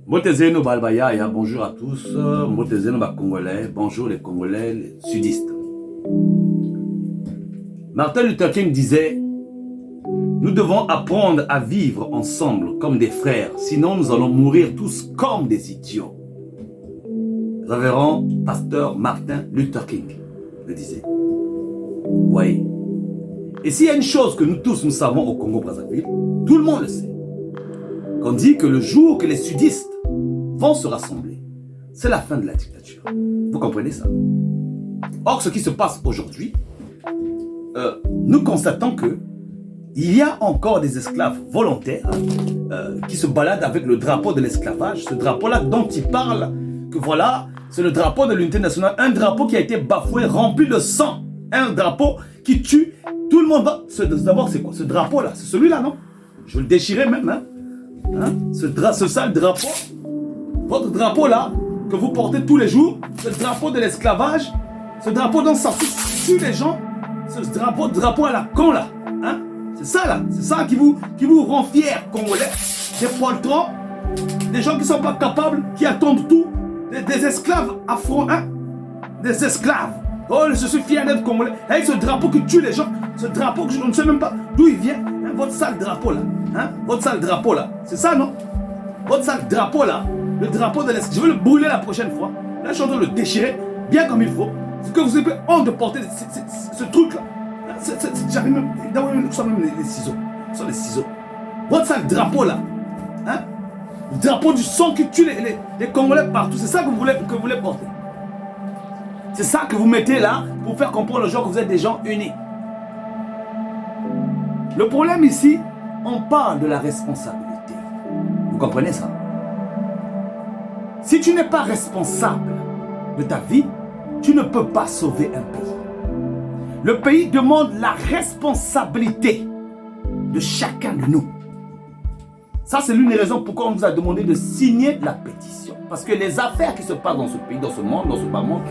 Mbotezeno Balbayaya, bonjour à tous. Mbotezeno Congolais, bonjour les Congolais les sudistes. Martin Luther King disait: nous devons apprendre à vivre ensemble comme des frères, sinon nous allons mourir tous comme des idiots. Révérend pasteur Martin Luther King le disait. Oui. Et s'il y a une chose que nous tous nous savons au Congo-Brazzaville, tout le monde le sait, qu'on dit que le jour que les sudistes vont se rassembler, c'est la fin de la dictature. Vous comprenez ça? Or, ce qui se passe aujourd'hui, nous constatons que il y a encore des esclaves volontaires qui se baladent avec le drapeau de l'esclavage, ce drapeau-là dont ils parlent, que voilà, c'est le drapeau de l'unité nationale, un drapeau qui a été bafoué, rempli de sang, un drapeau qui tue. Tout le monde va... D'abord, c'est quoi? Ce drapeau-là, c'est celui-là, non? Je vais le déchirer même, hein? Ce sale drapeau, votre drapeau-là, que vous portez tous les jours, ce drapeau de l'esclavage, ce drapeau dont ça tue les gens, ce drapeau à la con, là, hein? C'est ça, là, c'est ça qui vous rend fiers, Congolais. Des poltrons, des gens qui ne sont pas capables, qui attendent tout, des esclaves affront, hein? Des esclaves. Oh, je suis fier d'être Congolais. Avec ce drapeau qui tue les gens, ce drapeau que je ne sais même pas d'où il vient, hein? Votre sale drapeau, là, hein? Votre sale drapeau, là, c'est ça, non? Votre sale drapeau, là, le drapeau de l'esclavage, je vais le brûler la prochaine fois. Là, je suis en train de le déchirer bien comme il faut. C'est que vous avez honte de porter ce truc-là. J'arrive même, nous sommes même les ciseaux. Ce sont les ciseaux. Votre sale drapeau là, hein? Le drapeau du sang qui tue les Congolais partout. C'est ça que vous voulez porter. C'est ça que vous mettez là pour faire comprendre aux gens que vous êtes des gens unis. Le problème ici, on parle de la responsabilité. Vous comprenez ça? Si tu n'es pas responsable de ta vie, tu ne peux pas sauver un pays. Le pays demande la responsabilité de chacun de nous. Ça, c'est l'une des raisons pourquoi on vous a demandé de signer la pétition. Parce que les affaires qui se passent dans ce pays, dans ce monde, dans ce bas monde,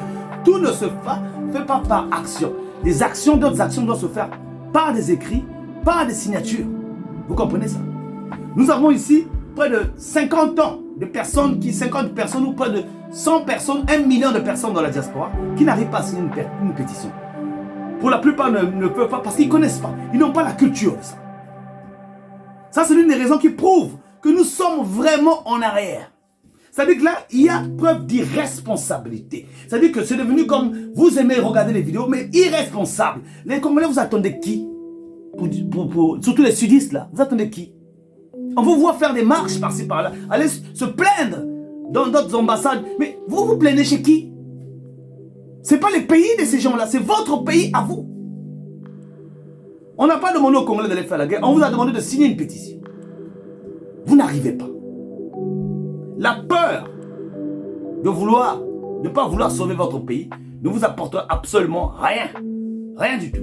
tout ne se fait pas par action. Des actions, d'autres actions doivent se faire par des écrits, par des signatures. Vous comprenez ça? Nous avons ici près de 50 ans de personnes, 50 personnes ou près de 100 personnes, 1 million de personnes dans la diaspora qui n'arrivent pas à signer une pétition. Pour la plupart ne peuvent pas parce qu'ils ne connaissent pas. Ils n'ont pas la culture de ça. Ça, c'est l'une des raisons qui prouve que nous sommes vraiment en arrière. C'est-à-dire que là, il y a preuve d'irresponsabilité. C'est-à-dire que c'est devenu comme vous aimez regarder les vidéos, mais irresponsable. Les Congolais, vous attendez qui? Surtout les sudistes, là. Vous attendez qui? On vous voit faire des marches par-ci, par-là. Aller se plaindre dans d'autres ambassades. Mais vous vous plaignez chez qui? Ce n'est pas les pays de ces gens-là, c'est votre pays à vous. On n'a pas demandé aux Congolais d'aller faire la guerre, on vous a demandé de signer une pétition. Vous n'arrivez pas. La peur de ne pas vouloir sauver votre pays ne vous apportera absolument rien. Rien du tout.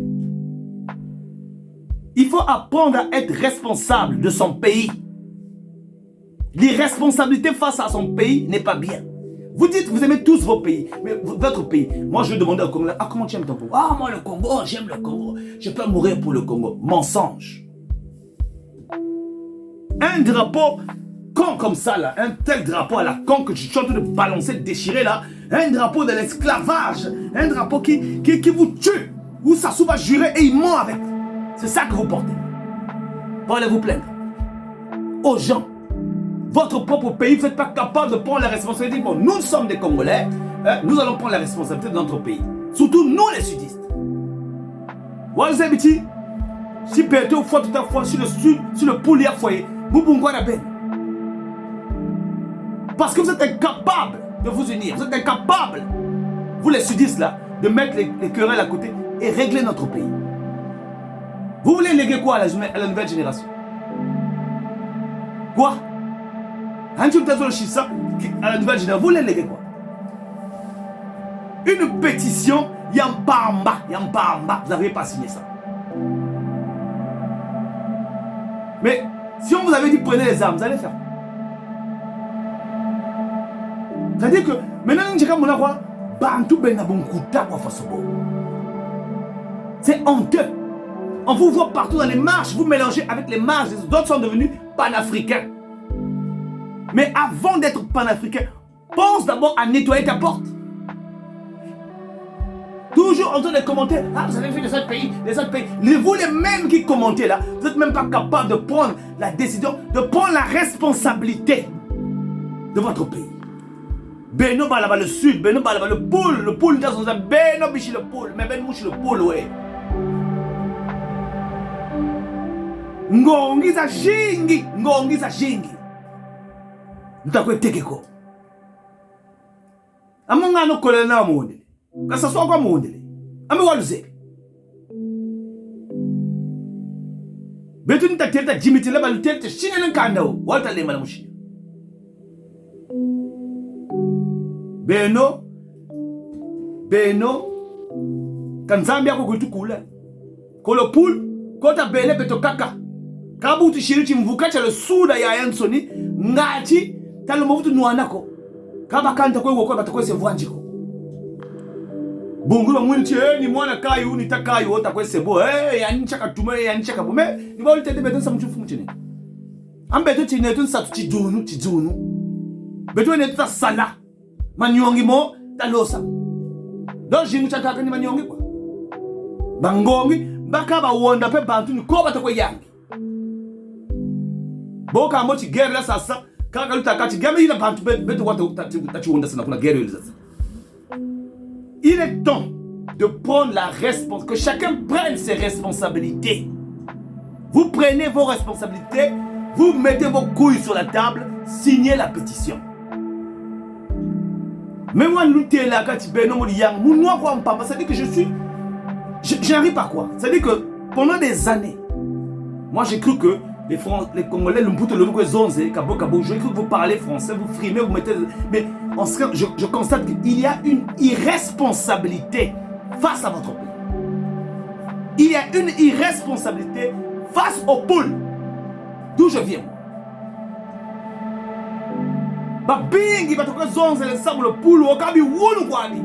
Il faut apprendre à être responsable de son pays. L'irresponsabilité face à son pays n'est pas bien. Vous dites, vous aimez tous vos pays, mais votre pays. Moi, je vais demander au Congolais, comment tu aimes ton pays? Ah, moi, le Congo, j'aime le Congo. Je peux mourir pour le Congo. Mensonge. Un drapeau con comme ça, là, un tel drapeau à la con que je suis en train de balancer, de déchirer, là, un drapeau de l'esclavage, un drapeau qui vous tue, où Sassou va jurer et il ment avec. C'est ça que vous portez. Pour aller vous plaindre aux gens. Votre propre pays, vous n'êtes pas capable de prendre la responsabilité. Bon, nous sommes des Congolais, nous allons prendre la responsabilité de notre pays. Surtout nous les sudistes. Vous savez, si Pété ou fois tout à fois sur le poulier foyer, vous pouvez la peine. Parce que vous êtes incapables de vous unir. Vous êtes incapables, vous les sudistes là, de mettre les querelles à côté et régler notre pays. Vous voulez léguer quoi à la nouvelle génération? Quoi? À la nouvelle génération, vous voulez léguer quoi? Une pétition, Yamba, vous n'arrivez pas à signer ça. Mais si on vous avait dit prenez les armes, vous allez faire. C'est-à-dire que maintenant, c'est honteux. On vous voit partout dans les marches, vous mélangez avec les marches, d'autres sont devenus panafricains. Mais avant d'être panafricain, pense d'abord à nettoyer ta porte. Toujours en train de commenter, ah, vous avez vu les autres pays, Vous les mêmes qui commentez là, vous n'êtes même pas capable de prendre la décision, de prendre la responsabilité de votre pays. Beno balaba le sud, Beno balaba le pôle dans son Beno bichi le pôle, mais Ben mouchi le pôle, ouais. Ngongi za jingi. Ntakwe tekeko. Amonga no kolena monde. Kasa so kwa monde. Ami waluze. Betu nitakeleta jimiti leba lutelete shine nkanda o. Walta lema la mushi. Beno kanzambia ko kutukula. Kolo pool kota bele beto kaka. Kabu tushirichi mvuka cha le suda ya Yansoni ngati talo mavutu nuanako. Kaba kanta kwe woko batakwese vwanjiko. Bungula mwini ni mwana kayu ni takayu ota kwese bo yanchaka tume yanchaka bo me ni ba ulitete beton sa mchufu mchine. Ambeto chine tun sa chijunu. Beto ne tuta sala. Manyongi mo talosa. Don jingu chaka ni manyongi kwa. Bangongi bakaba wonda pe bantu ni ko batakwe yangi. Boka mochi guerre la sasa kaka lutakati game ina bantu beto wata tachiwonda sana kuna guerre ile sasa. Il est temps de prendre la responsabilité, que chacun prenne ses responsabilités. Vous prenez vos responsabilités, vous mettez vos couilles sur la table, signez la pétition. Mais moi, nous t'es là, quand tu es ça dit que je n'arrive pas quoi. Ça dit que pendant des années, moi j'ai cru que les Congolais, j'ai cru que vous parlez français, vous frimez, vous mettez... Mais je constate qu'il y a une irresponsabilité face à votre pays. Il y a une irresponsabilité face au pôle d'où je viens. Babingi batoka zonze le sabu le pôle wakabi wulu kwani.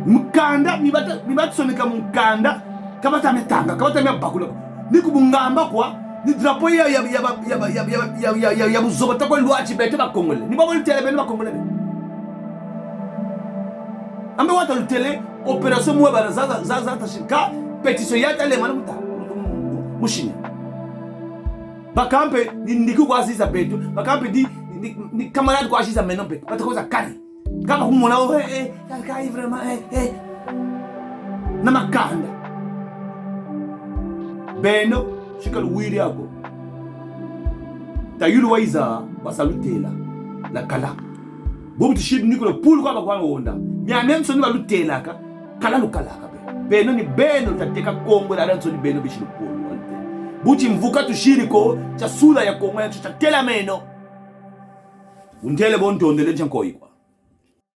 Mukanda mibata sonika mukanda kabata metanga kabata mebakula. Niku bungamba kwa ni drapeau ya buzobata kwa lwachi bete ba Congolais. Ni babo tele bene ba Congolais. Ambe wata lutele opération mwe bana za tashika pétition ya tele mana muta. Mushini. Bakampe ni ndiku kwa sisa betu. Bakampe ni camarade kwa sisa menompe. Batakoza kani. Kama humona kai vraiment na makanda. Beno shikal wiri yako tayulu waiza basalutela la kala bobu tishid niko le pool kwa bakwa wonda nya nemso ni balutela ka kala lukala ka beno ni beno tateka Kongo la renso ni beno bishi le pool buti mvuka tushiri ko cha sula ya Kongo ya cha tela meno undele bonto ndele janko iko